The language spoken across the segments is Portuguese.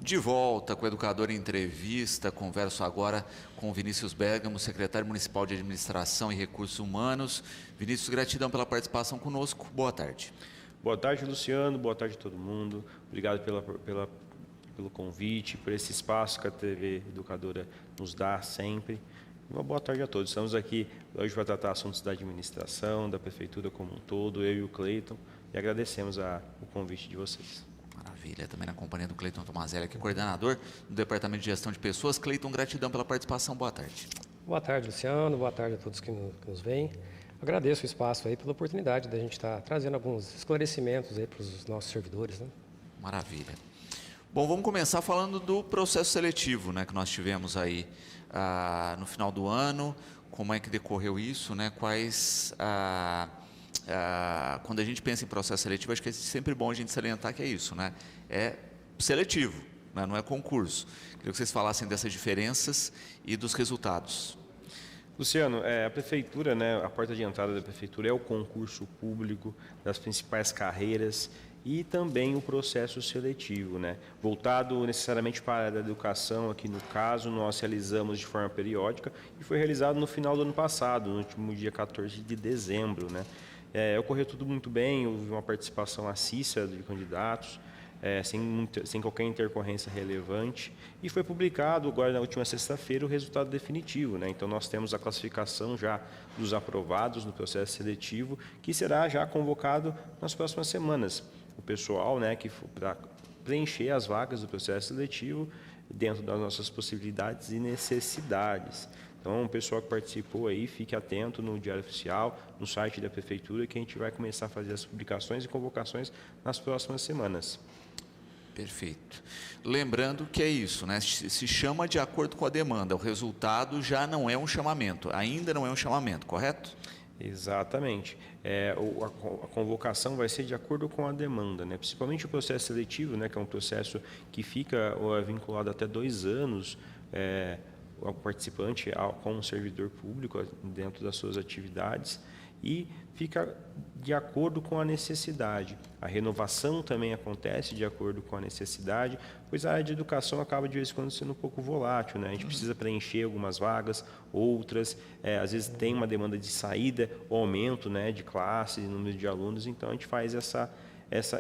De volta com o Educador em Entrevista, converso agora com o Vinícius Bergamo, secretário municipal de Administração e Recursos Humanos. Vinícius, gratidão pela participação conosco. Boa tarde. Boa tarde, Luciano. Boa tarde a todo mundo. Obrigado pelo convite, por esse espaço que a TV Educadora nos dá sempre. Uma boa tarde a todos. Estamos aqui hoje para tratar assuntos da administração, da prefeitura como um todo, eu e o Cleiton, e agradecemos o convite de vocês. Maravilha, também na companhia do Cleiton Tomazelli, que é coordenador do Departamento de Gestão de Pessoas. Cleiton, gratidão pela participação, boa tarde. Boa tarde, Luciano, boa tarde a todos que nos veem. Agradeço o espaço aí pela oportunidade da gente estar trazendo alguns esclarecimentos aí para os nossos servidores, né? Maravilha. Bom, vamos começar falando do processo seletivo, né, que nós tivemos aí no final do ano. Como é que decorreu isso, né? Quando a gente pensa em processo seletivo, acho que é sempre bom a gente salientar que é isso, né? É seletivo, né? Não é concurso. Queria que vocês falassem dessas diferenças e dos resultados. Luciano, a prefeitura, né, a porta de entrada da prefeitura é o concurso público das principais carreiras e também o processo seletivo, né, voltado necessariamente para a área da educação. Aqui no caso, nós realizamos de forma periódica e foi realizado no final do ano passado, no último dia 14 de dezembro, né. Ocorreu tudo muito bem, houve uma participação maciça de candidatos, sem qualquer intercorrência relevante, e foi publicado agora na última sexta-feira o resultado definitivo, né? Então nós temos a classificação já dos aprovados no processo seletivo, que será já convocado nas próximas semanas. O pessoal, né, que para preencher as vagas do processo seletivo dentro das nossas possibilidades e necessidades. Então, o pessoal que participou aí, fique atento no Diário Oficial, no site da Prefeitura, que a gente vai começar a fazer as publicações e convocações nas próximas semanas. Perfeito. Lembrando que é isso, né? Se chama de acordo com a demanda. O resultado já não é um chamamento, ainda não é um chamamento, correto? Exatamente. A convocação vai ser de acordo com a demanda, né? Principalmente o processo seletivo, né, que é um processo que fica vinculado até 2 anos, o participante com um servidor público dentro das suas atividades, e fica de acordo com a necessidade. A renovação também acontece de acordo com a necessidade, pois a área de educação acaba de vez em quando sendo um pouco volátil, né? A gente precisa preencher algumas vagas, outras, às vezes tem uma demanda de saída ou aumento, né, de classe, de número de alunos, então a gente faz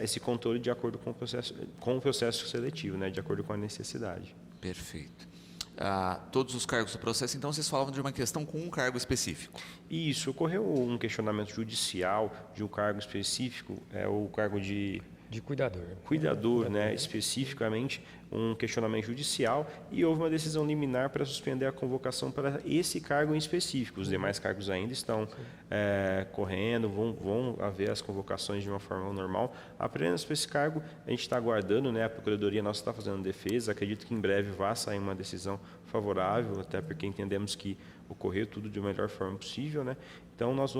esse controle de acordo com o processo seletivo, né, de acordo com a necessidade. Perfeito. Todos os cargos do processo, então vocês falavam de uma questão com um cargo específico. Isso, ocorreu um questionamento judicial de um cargo específico, o cargo de cuidador. Cuidador, né, especificamente um questionamento judicial, e houve uma decisão liminar para suspender a convocação para esse cargo em específico. Os demais cargos ainda estão correndo, vão haver as convocações de uma forma normal. Apenas para esse cargo a gente está aguardando, né, a Procuradoria nossa está fazendo defesa, acredito que em breve vá sair uma decisão favorável, até porque entendemos que ocorreu tudo de melhor forma possível, né? Então nós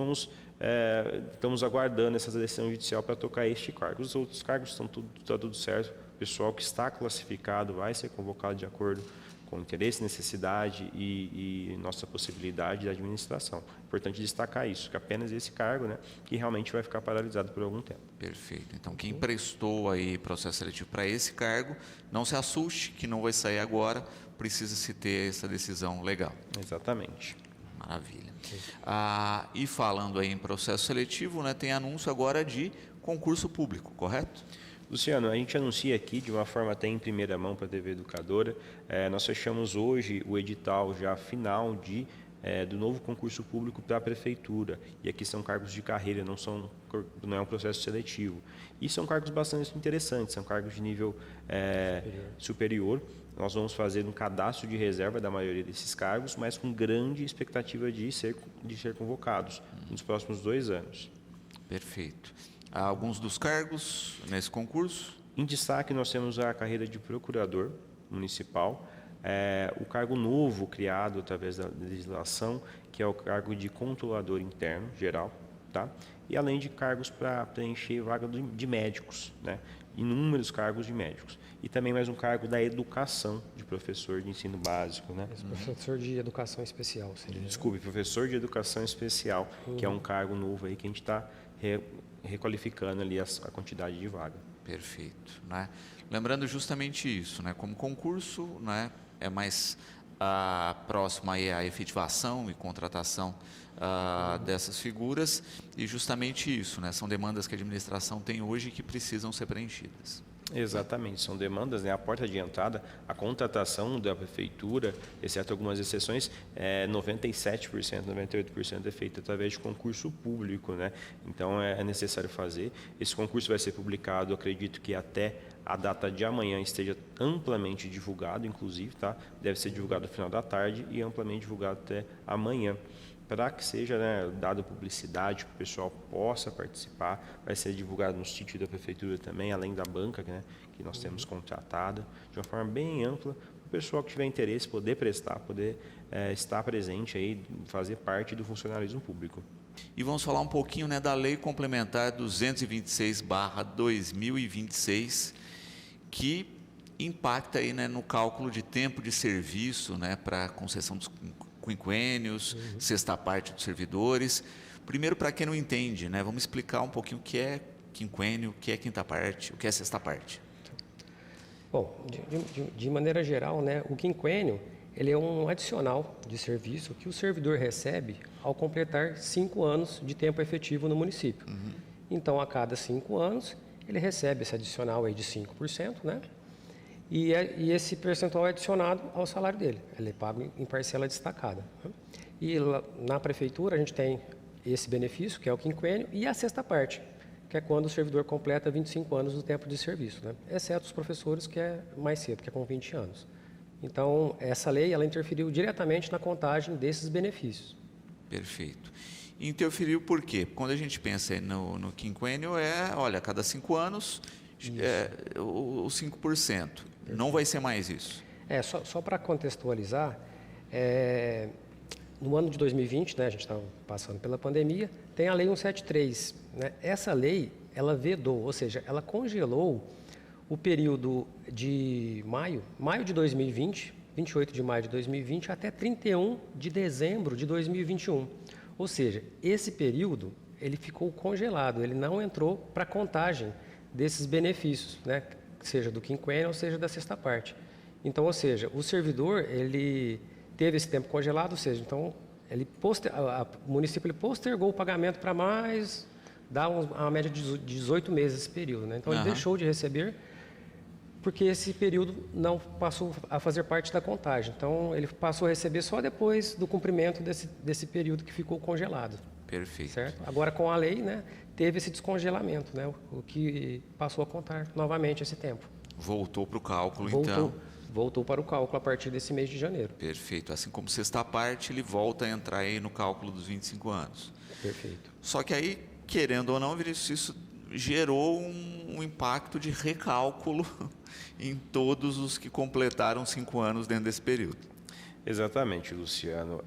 estamos aguardando essa decisão judicial para tocar este cargo. Os outros cargos está tudo certo. O pessoal que está classificado vai ser convocado de acordo com interesse, necessidade e nossa possibilidade de administração. Importante destacar isso, que apenas esse cargo, né, que realmente vai ficar paralisado por algum tempo. Perfeito. Então, quem prestou aí processo seletivo para esse cargo, não se assuste que não vai sair agora, precisa se ter essa decisão legal. Exatamente. Maravilha. E falando aí em processo seletivo, né, tem anúncio agora de concurso público, correto? Luciano, a gente anuncia aqui de uma forma até em primeira mão para a TV Educadora. Nós fechamos hoje o edital já final do novo concurso público para a prefeitura. E aqui são cargos de carreira, não é um processo seletivo. E são cargos bastante interessantes, são cargos de nível superior. Nós vamos fazer um cadastro de reserva da maioria desses cargos, mas com grande expectativa de ser convocados nos próximos 2 anos. Perfeito. Há alguns dos cargos nesse concurso? Em destaque, nós temos a carreira de procurador municipal, o cargo novo criado através da legislação, que é o cargo de controlador interno geral, tá? E além de cargos para preencher vaga de médicos, né? Inúmeros cargos de médicos. E também mais um cargo da educação, de professor de ensino básico, né? Professor de educação especial, seria? Desculpe, professor de educação especial, que é um cargo novo aí que a gente está requalificando ali a quantidade de vaga. Perfeito, né? Lembrando justamente isso, né? Como concurso, né, é mais próximo aí à efetivação e contratação dessas figuras, e justamente isso, né? São demandas que a administração tem hoje que precisam ser preenchidas. Exatamente, são demandas, né? A porta de entrada, a contratação da prefeitura, exceto algumas exceções, 97%, 98% é feita através de concurso público, né? Então é necessário fazer. Esse concurso vai ser publicado, acredito que até a data de amanhã esteja amplamente divulgado, inclusive, tá? Deve ser divulgado no final da tarde e amplamente divulgado até amanhã, para que seja, né, dado publicidade, que o pessoal possa participar. Vai ser divulgado no sítio da prefeitura também, além da banca, né, que nós temos contratada, de uma forma bem ampla, para o pessoal que tiver interesse poder prestar, poder estar presente aí, fazer parte do funcionalismo público. E vamos falar um pouquinho, né, da Lei Complementar 226/2026, que impacta aí, né, no cálculo de tempo de serviço, né, para concessão dos quinquênios, sexta parte dos servidores. Primeiro, para quem não entende, né, vamos explicar um pouquinho o que é quinquênio, o que é quinta parte, o que é sexta parte. Bom, de maneira geral, né, o quinquênio ele é um adicional de serviço que o servidor recebe ao completar 5 anos de tempo efetivo no município. Então, a cada 5 anos, ele recebe esse adicional aí de 5%, né? E esse percentual é adicionado ao salário dele. Ele é pago em parcela destacada. E na prefeitura a gente tem esse benefício, que é o quinquênio, e a sexta parte, que é quando o servidor completa 25 anos do tempo de serviço, né? Exceto os professores, que é mais cedo, que é com 20 anos. Então, essa lei ela interferiu diretamente na contagem desses benefícios. Perfeito. Interferiu por quê? Quando a gente pensa no quinquênio, olha, a cada 5 anos, o 5%. Não vai ser mais isso. Só para contextualizar, no ano de 2020, né, a gente estava passando pela pandemia, tem a Lei 173. Né? Essa lei, ela vedou, ou seja, ela congelou o período de maio de 2020, 28 de maio de 2020, até 31 de dezembro de 2021. Ou seja, esse período, ele ficou congelado, ele não entrou para a contagem desses benefícios, né? Seja do quinquênio ou seja da sexta parte. Então, ou seja, o servidor, ele teve esse tempo congelado, ou seja, então, o município ele postergou o pagamento para mais, dá uma média de 18 meses esse período, né? Então, ele deixou de receber porque esse período não passou a fazer parte da contagem. Então, ele passou a receber só depois do cumprimento desse período que ficou congelado. Perfeito. Certo? Agora, com a lei, né, teve esse descongelamento, né, o que passou a contar novamente esse tempo. Voltou para o cálculo, então. Voltou para o cálculo a partir desse mês de janeiro. Perfeito. Assim como sexta parte, ele volta a entrar aí no cálculo dos 25 anos. Perfeito. Só que aí, querendo ou não, Vinícius, isso gerou um impacto de recálculo em todos os que completaram 5 anos dentro desse período. Exatamente, Luciano.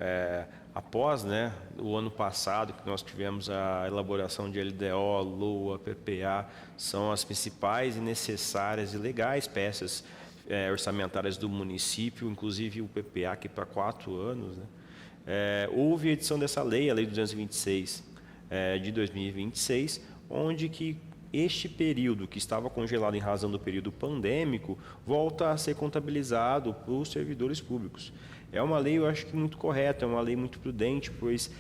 Após, né, o ano passado, que nós tivemos a elaboração de LDO, LOA, PPA, são as principais e necessárias e legais peças orçamentárias do município, inclusive o PPA, que é para 4 anos. Né? Houve a edição dessa lei, a Lei 226 de 2026, onde que este período que estava congelado em razão do período pandêmico volta a ser contabilizado para os servidores públicos. É uma lei, eu acho que muito correta, é uma lei muito prudente, pois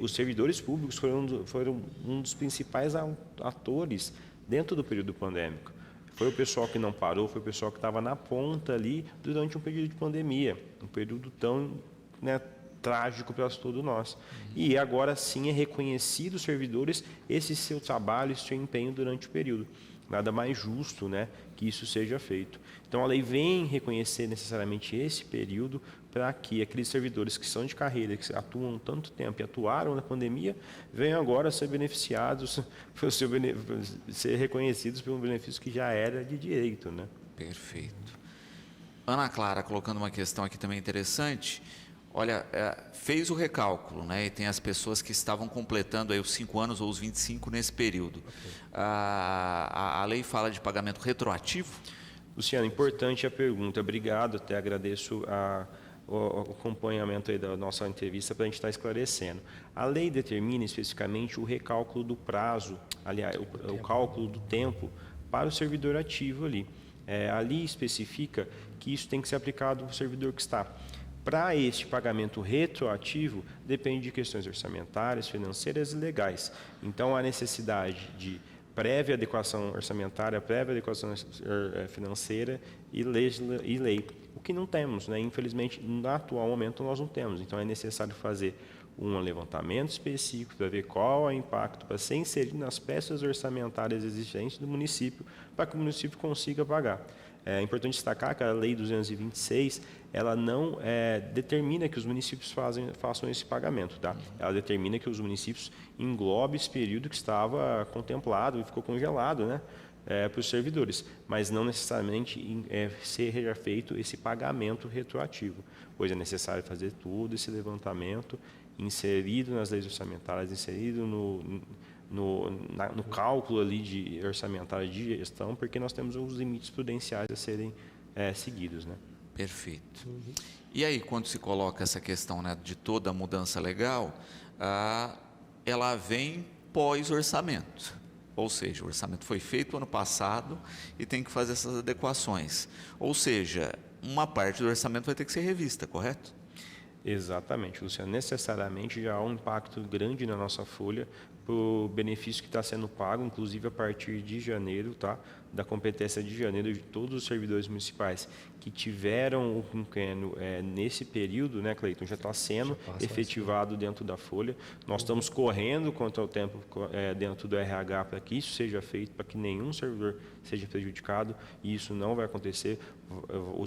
os servidores públicos foram um dos principais atores dentro do período pandêmico. Foi o pessoal que não parou, foi o pessoal que estava na ponta ali durante um período de pandemia, um período tão, né, trágico para todos nós. E agora sim é reconhecido os servidores esse seu trabalho, esse seu empenho durante o período. Nada mais justo, né, que isso seja feito. Então a lei vem reconhecer necessariamente esse período para que aqueles servidores que são de carreira, que atuam tanto tempo e atuaram na pandemia, venham agora a ser beneficiados, ser reconhecidos por um benefício que já era de direito, né? Perfeito. Ana Clara colocando uma questão aqui também interessante. Olha, fez o recálculo, né? E tem as pessoas que estavam completando aí os 5 anos ou os 25 nesse período. Okay. A lei fala de pagamento retroativo? Luciano, importante a pergunta. Obrigado, até agradeço o acompanhamento aí da nossa entrevista para a gente estar esclarecendo. A lei determina especificamente o recálculo do prazo, aliás, o cálculo do tempo para o servidor ativo ali. Ali especifica que isso tem que ser aplicado ao servidor que está. Para este pagamento retroativo, depende de questões orçamentárias, financeiras e legais. Então, há necessidade de prévia adequação orçamentária, prévia adequação financeira e lei. O que não temos, né? Infelizmente, no atual momento, nós não temos. Então, é necessário fazer um levantamento específico para ver qual é o impacto para ser inserido nas peças orçamentárias existentes do município, para que o município consiga pagar. É importante destacar que a Lei 226, ela não determina que os municípios façam esse pagamento, tá? Ela determina que os municípios englobem esse período que estava contemplado e ficou congelado, né? Para os servidores, mas não necessariamente seja feito esse pagamento retroativo, pois é necessário fazer todo esse levantamento inserido nas leis orçamentárias, inserido no cálculo ali de orçamentário de gestão, porque nós temos os limites prudenciais a serem seguidos, né? Perfeito. E aí, quando se coloca essa questão, né, de toda a mudança legal, ela vem pós-orçamento. Ou seja, o orçamento foi feito ano passado e tem que fazer essas adequações. Ou seja, uma parte do orçamento vai ter que ser revista, correto? Exatamente, Luciano. Necessariamente já há um impacto grande na nossa folha para o benefício que está sendo pago, inclusive a partir de janeiro, tá? Da competência de janeiro de todos os servidores municipais que tiveram o quinquênio nesse período, né, Cleiton, já está sendo efetivado dentro da folha. Nós estamos correndo contra o tempo dentro do RH para que isso seja feito, para que nenhum servidor seja prejudicado, e isso não vai acontecer.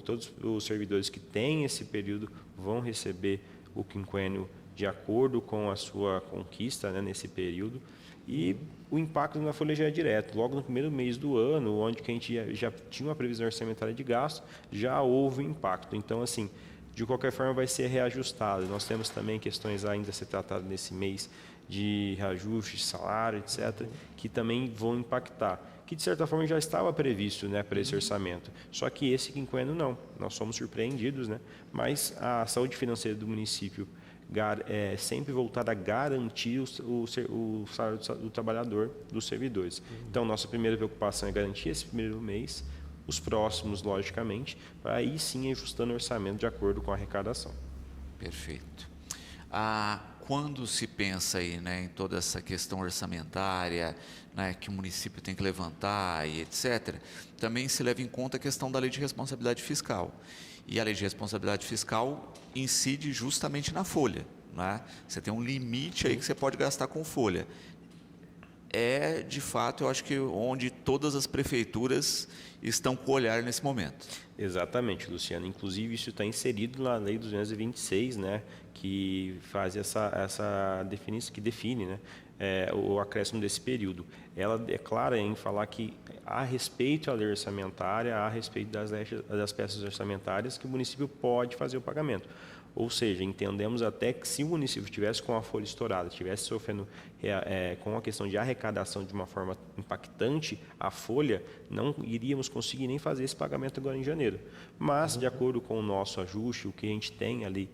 Todos os servidores que têm esse período vão receber o quinquênio de acordo com a sua conquista, né, nesse período. E o impacto na folha já é direto. Logo no primeiro mês do ano, onde que a gente já tinha uma previsão orçamentária de gasto, já houve impacto. Então, assim, de qualquer forma vai ser reajustado. Nós temos também questões ainda a ser tratadas nesse mês de reajuste, salário, etc., que também vão impactar, que de certa forma já estava previsto, né, para esse orçamento. Só que esse quinquênio não. Nós somos surpreendidos, né? Mas a saúde financeira do município sempre voltada a garantir o salário do trabalhador, dos servidores. Então, nossa primeira preocupação é garantir esse primeiro mês, os próximos, logicamente, para aí sim ajustando o orçamento de acordo com a arrecadação. Perfeito. Quando se pensa aí, né, em toda essa questão orçamentária, né, que o município tem que levantar e etc., também se leva em conta a questão da lei de responsabilidade fiscal. E a lei de responsabilidade fiscal incide justamente na folha, né? Você tem um limite aí que você pode gastar com folha. De fato, eu acho que onde todas as prefeituras estão com o olhar nesse momento. Exatamente, Luciano. Inclusive, isso está inserido na Lei 226, né, que faz essa definição, que define, né, o acréscimo desse período. Ela é clara em falar que, a respeito à lei orçamentária, a respeito das peças orçamentárias, que o município pode fazer o pagamento. Ou seja, entendemos até que se o município estivesse com a folha estourada, estivesse sofrendo com a questão de arrecadação de uma forma impactante a folha, não iríamos conseguir nem fazer esse pagamento agora em janeiro. Mas, de acordo com o nosso ajuste, o que a gente tem ali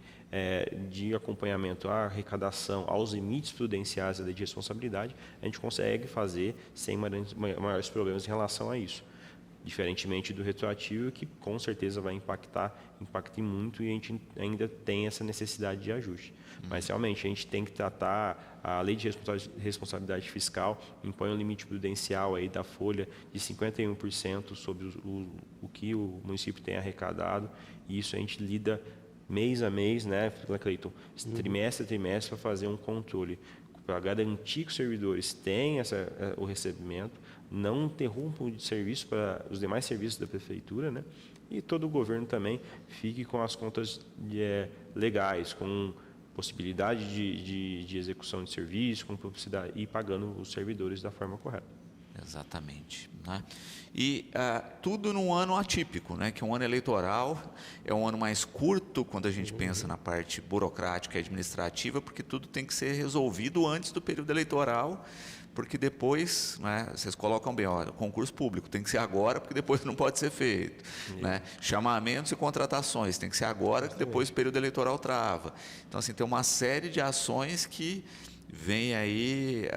de acompanhamento à arrecadação, aos limites prudenciais da lei de responsabilidade, a gente consegue fazer sem maiores problemas em relação a isso. Diferentemente do retroativo, que com certeza vai impacta muito, e a gente ainda tem essa necessidade de ajuste. Mas realmente a gente tem que tratar, a lei de responsabilidade fiscal impõe um limite prudencial aí da folha de 51% sobre o que o município tem arrecadado, e isso a gente lida mês a mês, né, Cleiton, trimestre a trimestre, para fazer um controle, para garantir que os servidores tenham o recebimento, não interrompam de serviço para os demais serviços da prefeitura, né? E todo o governo também fique com as contas legais, com possibilidade de execução de serviço, com publicidade, e pagando os servidores da forma correta. Exatamente, né? E tudo num ano atípico, né? Que é um ano eleitoral, é um ano mais curto quando a gente pensa na parte burocrática e administrativa, porque tudo tem que ser resolvido antes do período eleitoral, porque depois, né, vocês colocam bem, olha, concurso público tem que ser agora, porque depois não pode ser feito, né? Chamamentos e contratações tem que ser agora, que depois o período eleitoral trava. Então, assim, tem uma série de ações que vem aí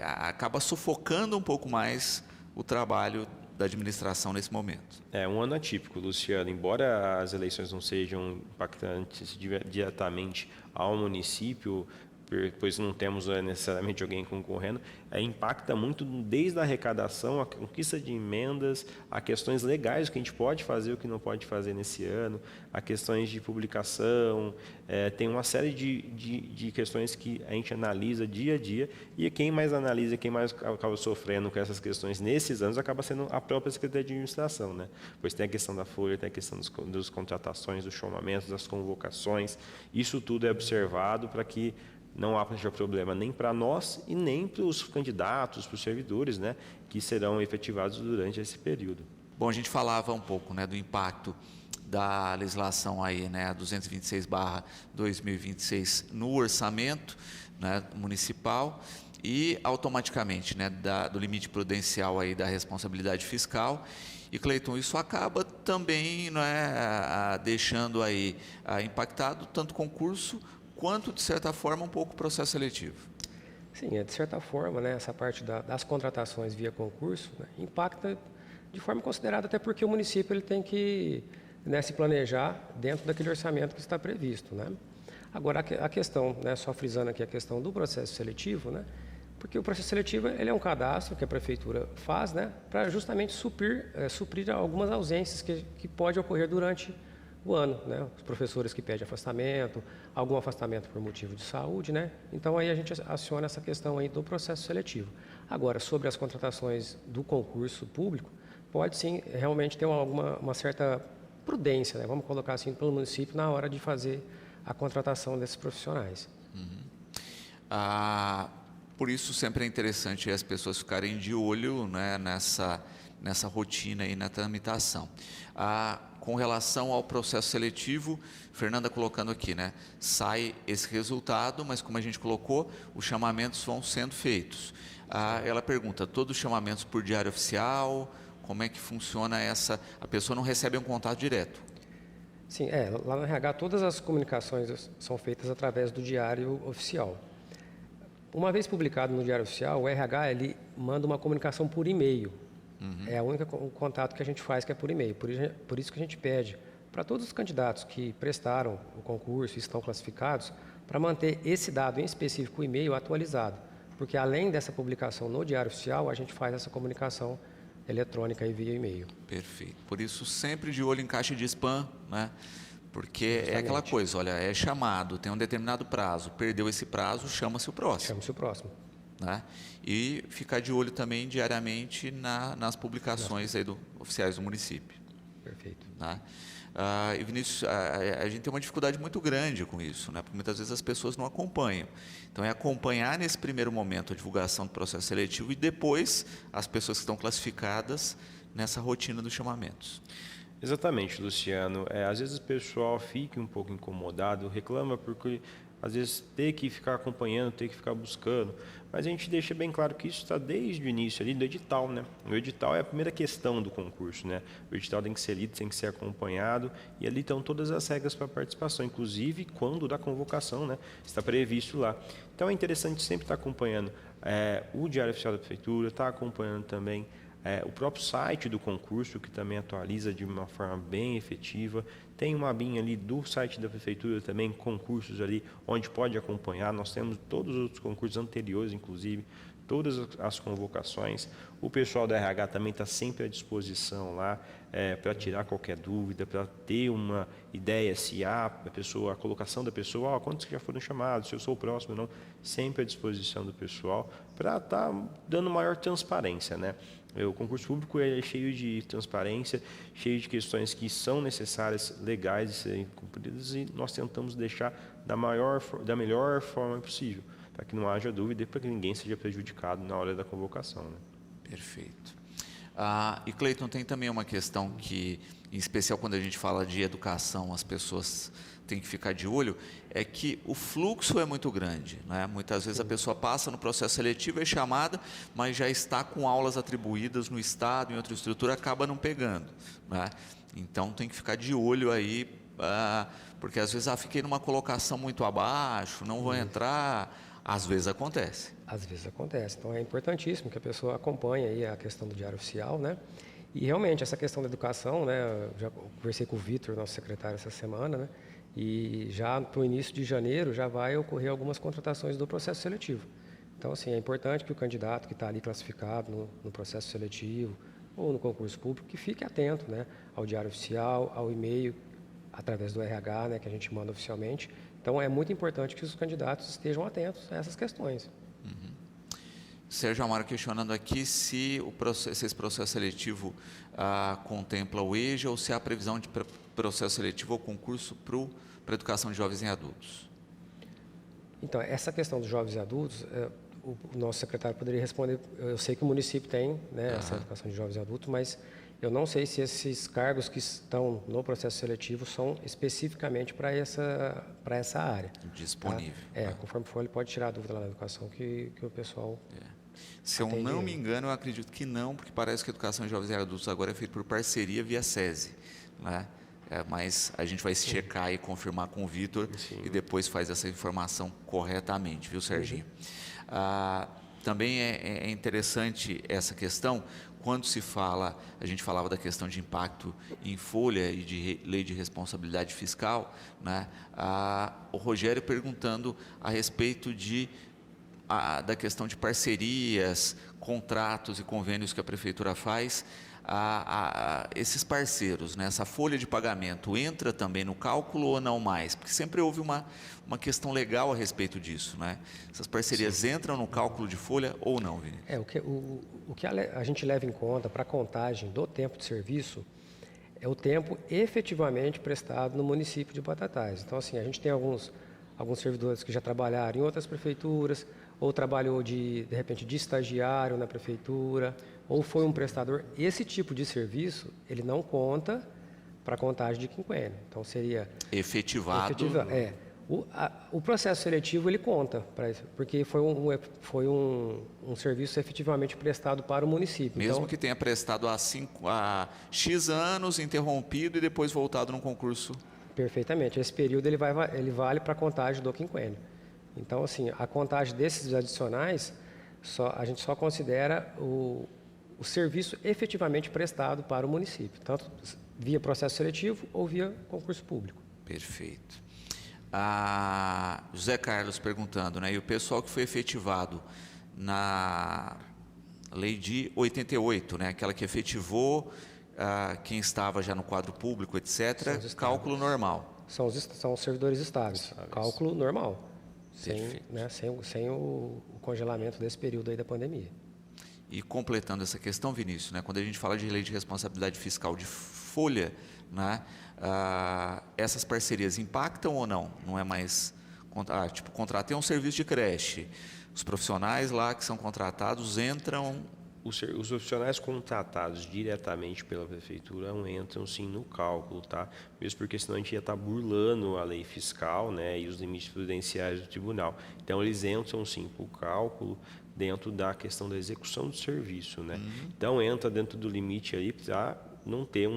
acaba sufocando um pouco mais o trabalho da administração nesse momento. É um ano atípico, Luciano. Embora as eleições não sejam impactantes diretamente ao município, pois não temos necessariamente alguém concorrendo, impacta muito desde a arrecadação, a conquista de emendas, a questões legais, o que a gente pode fazer, o que não pode fazer nesse ano, a questões de publicação, tem uma série de questões que a gente analisa dia a dia, e quem mais analisa, quem mais acaba sofrendo com essas questões nesses anos, acaba sendo a própria Secretaria de Administração, né? Pois tem a questão da folha, tem a questão das contratações, dos chamamentos, das convocações, isso tudo é observado para que não haja problema nem para nós e nem para os candidatos, para os servidores, né, que serão efetivados durante esse período. Bom, a gente falava um pouco, né, do impacto da legislação aí, né, 226/2026 no orçamento, né, municipal e automaticamente, né, do limite prudencial aí da responsabilidade fiscal. E, Cleiton, isso acaba também, né, deixando aí impactado tanto o concurso quanto, de certa forma, um pouco o processo seletivo. Sim, de certa forma, né, essa parte das contratações via concurso, né, impacta de forma considerada, até porque o município ele tem que, né, se planejar dentro daquele orçamento que está previsto, né? Agora, a questão, né, só frisando aqui a questão do processo seletivo, né, porque o processo seletivo ele é um cadastro que a prefeitura faz, né, para justamente suprir algumas ausências que pode ocorrer durante o ano, né? Os professores que pedem afastamento, algum afastamento por motivo de saúde, né? Então aí a gente aciona essa questão aí do processo seletivo. Agora, sobre as contratações do concurso público, pode sim realmente ter uma certa prudência, né? Vamos colocar assim, pelo município na hora de fazer a contratação desses profissionais. Por isso sempre é interessante as pessoas ficarem de olho, né, nessa rotina e na tramitação. Com relação ao processo seletivo, Fernanda colocando aqui, né, sai esse resultado, mas como a gente colocou, os chamamentos vão sendo feitos. Ela pergunta, todos os chamamentos por diário oficial, como é que funciona a pessoa não recebe um contato direto? Sim, lá no RH todas as comunicações são feitas através do diário oficial. Uma vez publicado no diário oficial, o RH ele manda uma comunicação por e-mail. É o único contato que a gente faz que é por e-mail. Por isso que a gente pede para todos os candidatos que prestaram o concurso e estão classificados, para manter esse dado em específico, o e-mail, atualizado. Porque além dessa publicação no Diário Oficial, a gente faz essa comunicação eletrônica e via e-mail. Perfeito. Por isso, sempre de olho em caixa de spam, né? Porque Justamente. é aquela coisa, olha, é chamado, tem um determinado prazo, perdeu esse prazo, chama-se o próximo. Chama-se o próximo. Né? E ficar de olho também diariamente nas publicações aí oficiais do município. Perfeito. Né? E Vinícius, a gente tem uma dificuldade muito grande com isso, né? Porque muitas vezes as pessoas não acompanham. Então é acompanhar nesse primeiro momento a divulgação do processo seletivo e depois as pessoas que estão classificadas nessa rotina dos chamamentos. Exatamente, Luciano. Às vezes o pessoal fica um pouco incomodado, reclama porque às vezes tem que ficar acompanhando, tem que ficar buscando, mas a gente deixa bem claro que isso está desde o início ali do edital, né? O edital é a primeira questão do concurso, né? O edital tem que ser lido, tem que ser acompanhado e ali estão todas as regras para participação, inclusive quando da convocação, né? Está previsto lá. Então é interessante sempre estar acompanhando o Diário Oficial da Prefeitura, estar acompanhando também o próprio site do concurso, que também atualiza de uma forma bem efetiva. Tem uma abinha ali do site da Prefeitura também, concursos ali, onde pode acompanhar. Nós temos todos os outros concursos anteriores, inclusive, todas as convocações. O pessoal da RH também está sempre à disposição lá para tirar qualquer dúvida, para ter uma ideia se há a colocação da pessoa, quantos que já foram chamados, se eu sou o próximo ou não, sempre à disposição do pessoal, para estar dando maior transparência, né? O concurso público é cheio de transparência, cheio de questões que são necessárias, legais de serem cumpridas, e nós tentamos deixar da melhor forma possível, para que não haja dúvida e para que ninguém seja prejudicado na hora da convocação, né? Perfeito. E Cleiton, tem também uma questão que, em especial quando a gente fala de educação, as pessoas têm que ficar de olho, é que o fluxo é muito grande, né? Muitas vezes a pessoa passa no processo seletivo, é chamada, mas já está com aulas atribuídas no estado, em outra estrutura, acaba não pegando, né? Então tem que ficar de olho aí, porque às vezes fiquei numa colocação muito abaixo, não vou entrar, Às vezes acontece. Às vezes acontece. Então é importantíssimo que a pessoa acompanhe aí a questão do diário oficial, né? E realmente essa questão da educação, né? Eu já conversei com o Vitor, nosso secretário, essa semana, né? E já para o início de janeiro já vai ocorrer algumas contratações do processo seletivo. Então, assim, é importante que o candidato que está ali classificado no processo seletivo ou no concurso público, que fique atento, né, ao diário oficial, ao e-mail, através do RH, né, que a gente manda oficialmente. Então, é muito importante que os candidatos estejam atentos a essas questões. Sérgio Amaro questionando aqui se esse processo seletivo contempla o EJA ou se há previsão de processo seletivo ou concurso para a educação de jovens e adultos. Então, essa questão dos jovens e adultos, o nosso secretário poderia responder. Eu sei que o município tem, né, essa educação de jovens e adultos, mas eu não sei se esses cargos que estão no processo seletivo são especificamente para essa área. Disponível. Tá? Conforme for, ele pode tirar a dúvida lá na educação que o pessoal... Se eu não me engano, eu acredito que não, porque parece que a educação de jovens e adultos agora é feita por parceria via SESI, né? Mas a gente vai se checar e confirmar com o Vitor e depois faz essa informação corretamente, viu, Serginho? Também é interessante essa questão, quando se fala, a gente falava da questão de impacto em folha e de lei de responsabilidade fiscal, né? O Rogério perguntando a respeito da questão de parcerias, contratos e convênios que a Prefeitura faz, esses parceiros, né, essa folha de pagamento entra também no cálculo ou não mais? Porque sempre houve uma questão legal a respeito disso, né? Essas parcerias entram no cálculo de folha ou não, Vini? O que a gente leva em conta para a contagem do tempo de serviço é o tempo efetivamente prestado no município de Batatais. Então, assim, a gente tem alguns servidores que já trabalharam em outras prefeituras, ou trabalhou de repente, de estagiário na prefeitura, ou foi um prestador. Esse tipo de serviço, ele não conta para a contagem de quinquênio. Então, seria... Efetivado. O processo seletivo, ele conta, porque foi um serviço efetivamente prestado para o município. Mesmo então, que tenha prestado há X anos, interrompido e depois voltado num concurso. Perfeitamente. Esse período ele vale para a contagem do quinquênio. Então, assim, a contagem desses adicionais, a gente só considera o serviço efetivamente prestado para o município, tanto via processo seletivo ou via concurso público. Perfeito. José Carlos perguntando, né? E o pessoal que foi efetivado na lei de 88, né? Aquela que efetivou quem estava já no quadro público, etc., cálculo normal. São os servidores estáveis. Cálculo normal. Sem o congelamento desse período aí da pandemia. E completando essa questão, Vinícius, né, quando a gente fala de lei de responsabilidade fiscal de folha, né, essas parcerias impactam ou não? Não é mais... tipo, contratei um serviço de creche. Os profissionais lá que são contratados entram... Os profissionais contratados diretamente pela prefeitura não entram sim no cálculo, tá? Mesmo porque senão a gente ia estar burlando a lei fiscal, né, e os limites prudenciais do tribunal. Então eles entram sim para o cálculo dentro da questão da execução do serviço, né? Então entra dentro do limite aí para não ter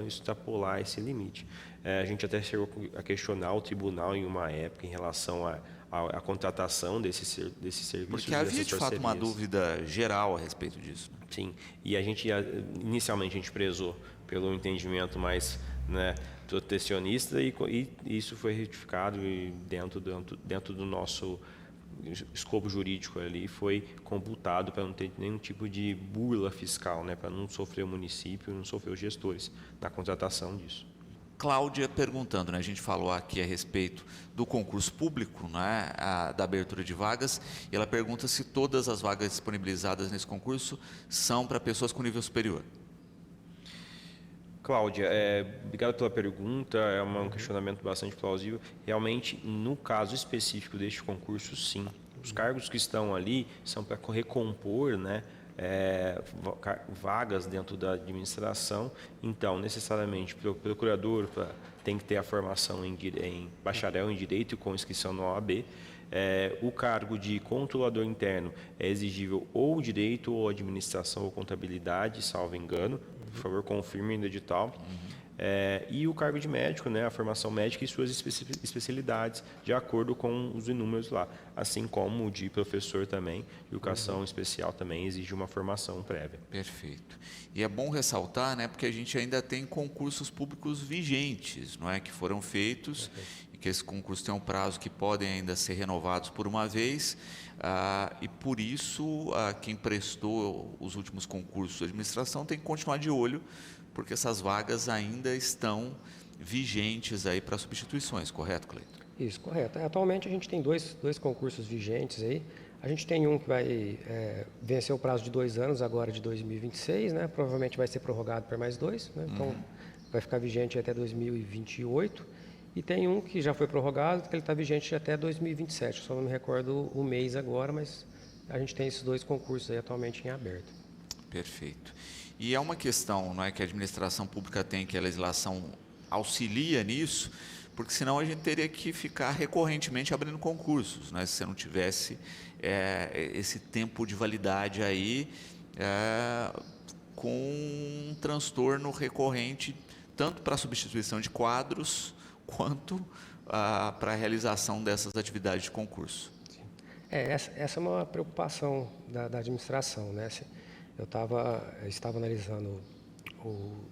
extrapolar esse limite. A gente até chegou a questionar o tribunal em uma época em relação a contratação desse serviço. Porque havia, de fato, uma dúvida geral a respeito disso. Né? Sim, e inicialmente a gente prezou pelo entendimento mais, né, protecionista e isso foi retificado e dentro do nosso escopo jurídico ali foi computado para não ter nenhum tipo de burla fiscal, né, para não sofrer o município, não sofrer os gestores na contratação disso. Cláudia perguntando, né, a gente falou aqui a respeito do concurso público, né, da abertura de vagas, e ela pergunta se todas as vagas disponibilizadas nesse concurso são para pessoas com nível superior. Cláudia, obrigado pela pergunta, é um questionamento bastante plausível. Realmente, no caso específico deste concurso, sim. Os cargos que estão ali são para recompor, né, vagas dentro da administração. Então, necessariamente, o procurador tem que ter a formação em bacharel em Direito com inscrição na OAB. O cargo de controlador interno é exigível ou Direito ou Administração ou Contabilidade, salvo engano. Por favor, confirme no edital. e o cargo de médico, né, a formação médica e suas especialidades, de acordo com os inúmeros lá. Assim como o de professor também, educação especial também exige uma formação prévia. Perfeito. E é bom ressaltar, né, porque a gente ainda tem concursos públicos vigentes, não é, que foram feitos, e que esse concurso tem um prazo que podem ainda ser renovados por uma vez, e por isso quem prestou os últimos concursos de administração tem que continuar de olho, porque essas vagas ainda estão vigentes aí para substituições, correto, Cleiton? Isso, correto. Atualmente a gente tem dois concursos vigentes aí. A gente tem um que vai vencer o prazo de 2 anos, agora de 2026, né? Provavelmente vai ser prorrogado por mais 2, né? Então vai ficar vigente até 2028. E tem um que já foi prorrogado, que ele está vigente até 2027. Só não me recordo o mês agora, mas a gente tem esses 2 concursos aí atualmente em aberto. Perfeito. E é uma questão, não é, que a administração pública tem, que a legislação auxilia nisso, porque senão a gente teria que ficar recorrentemente abrindo concursos, né? Se você não tivesse esse tempo de validade aí, com um transtorno recorrente, tanto para a substituição de quadros, quanto para a realização dessas atividades de concurso. Sim. Essa é uma preocupação da administração, né? Eu estava analisando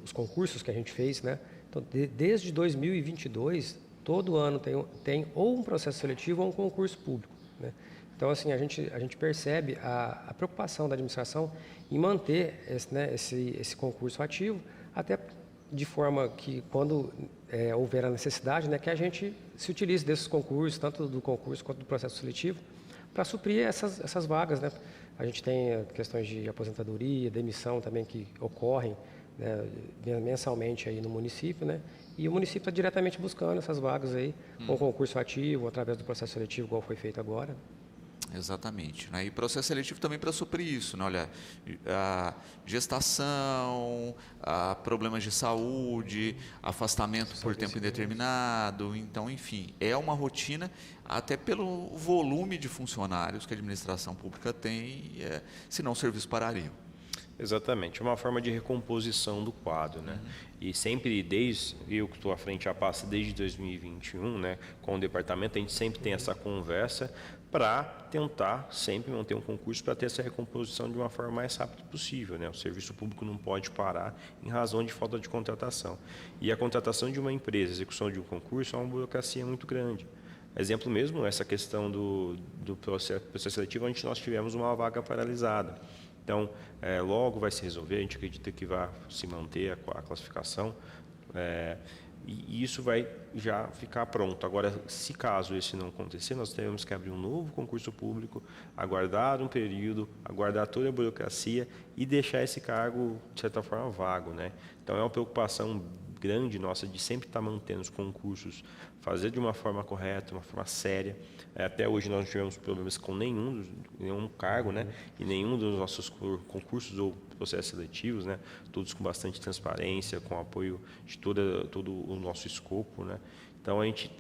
os concursos que a gente fez, né? Então, desde 2022, todo ano tem ou um processo seletivo ou um concurso público, né? Então, assim, a gente percebe a preocupação da administração em manter esse concurso ativo, até de forma que, quando houver a necessidade, né, que a gente se utilize desses concursos, tanto do concurso quanto do processo seletivo, para suprir essas vagas, né? A gente tem questões de aposentadoria, demissão também que ocorrem, né, mensalmente aí no município, né? E o município está diretamente buscando essas vagas aí, com concurso ativo, através do processo seletivo, igual foi feito agora. Exatamente, né? E processo seletivo também para suprir isso, né? Olha, a gestação, problemas de saúde, afastamento por tempo indeterminado, então, enfim, é uma rotina, até pelo volume de funcionários que a administração pública tem, senão o serviço pararia. Exatamente, é uma forma de recomposição do quadro, né? E sempre, desde eu que estou à frente da pasta desde 2021, né, com o departamento, a gente sempre tem essa conversa para tentar sempre manter um concurso para ter essa recomposição de uma forma mais rápida possível, né? O serviço público não pode parar em razão de falta de contratação. E a contratação de uma empresa, a execução de um concurso, é uma burocracia muito grande. Exemplo mesmo, essa questão do processo seletivo, onde nós tivemos uma vaga paralisada. Então, logo vai se resolver, a gente acredita que vai se manter a classificação, e isso vai já ficar pronto. Agora, se caso esse não acontecer, nós teremos que abrir um novo concurso público, aguardar um período, aguardar toda a burocracia e deixar esse cargo, de certa forma, vago, né? Então, é uma preocupação grande nossa de sempre estar mantendo os concursos, fazer de uma forma correta, uma forma séria. Até hoje nós não tivemos problemas com nenhum cargo, né? E nenhum dos nossos concursos ou processos seletivos, né? Todos com bastante transparência, com apoio de todo o nosso escopo, né? Então a gente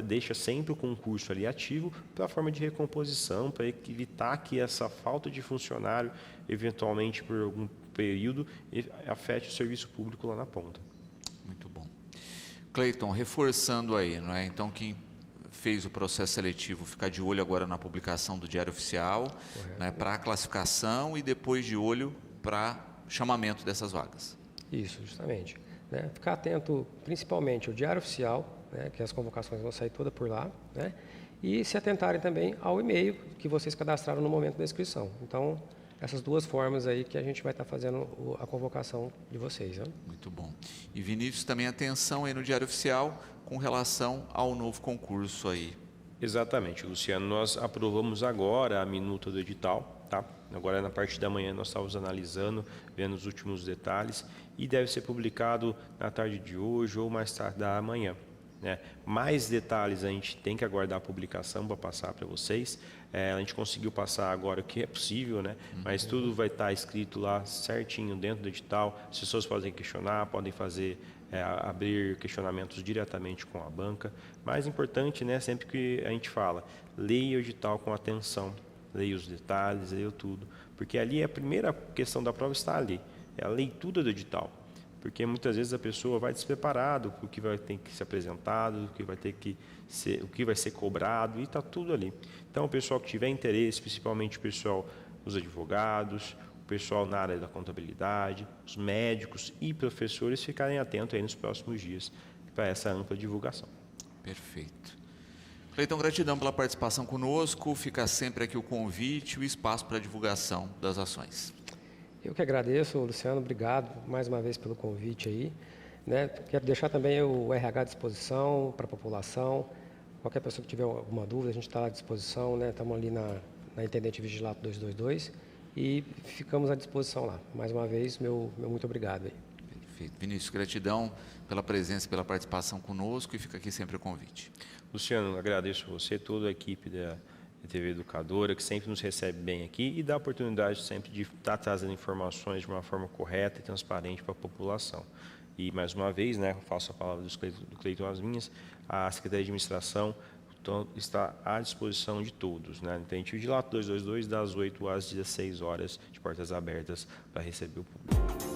deixa sempre o concurso ali ativo para a forma de recomposição, para evitar que essa falta de funcionário, eventualmente por algum período, afete o serviço público lá na ponta. Muito bom. Cleiton, reforçando aí, não é? Então, quem fez o processo seletivo ficar de olho agora na publicação do Diário Oficial, né, para a classificação e depois de olho para chamamento dessas vagas. Isso, justamente. Né? Ficar atento principalmente ao Diário Oficial, né, que as convocações vão sair todas por lá, né? E se atentarem também ao e-mail que vocês cadastraram no momento da inscrição. Então, essas 2 formas aí que a gente vai estar fazendo a convocação de vocês. Né? Muito bom. E Vinícius, também atenção aí no Diário Oficial com relação ao novo concurso aí. Exatamente, Luciano. Nós aprovamos agora a minuta do edital, tá? Agora, na parte da manhã, nós estávamos analisando, vendo os últimos detalhes, e deve ser publicado na tarde de hoje ou mais tarde da manhã, né? Mais detalhes a gente tem que aguardar a publicação para passar para vocês. A gente conseguiu passar agora o que é possível, né? Mas tudo vai estar escrito lá certinho dentro do edital. As pessoas podem questionar, podem abrir questionamentos diretamente com a banca. Mais importante, né, sempre que a gente fala, leia o edital com atenção, leia os detalhes, leia tudo, porque ali a primeira questão da prova está ali, é a leitura do edital. porque muitas vezes a pessoa vai despreparado para o que vai ter que ser apresentado, o que vai ter que ser, o que vai ser cobrado, e está tudo ali. Então, o pessoal que tiver interesse, principalmente o pessoal, os advogados, o pessoal na área da contabilidade, os médicos e professores ficarem atentos aí nos próximos dias para essa ampla divulgação. Perfeito. Cleiton, gratidão pela participação conosco. Fica sempre aqui o convite e o espaço para a divulgação das ações. Eu que agradeço, Luciano, obrigado mais uma vez pelo convite aí. Né? Quero deixar também o RH à disposição para a população. Qualquer pessoa que tiver alguma dúvida, a gente está à disposição, né? Estamos ali na Intendente Vigilato 222 e ficamos à disposição lá. Mais uma vez, meu muito obrigado aí. Perfeito. Vinícius, gratidão pela presença e pela participação conosco, e fica aqui sempre o convite. Luciano, agradeço você, toda a equipe da TV Educadora, que sempre nos recebe bem aqui e dá a oportunidade sempre de estar trazendo informações de uma forma correta e transparente para a população. E, mais uma vez, né, faço a palavra do Cleiton às minhas, a Secretaria de Administração está à disposição de todos. Né? Intendente Vigilato 222, das 8 às 16 horas, de portas abertas para receber o público.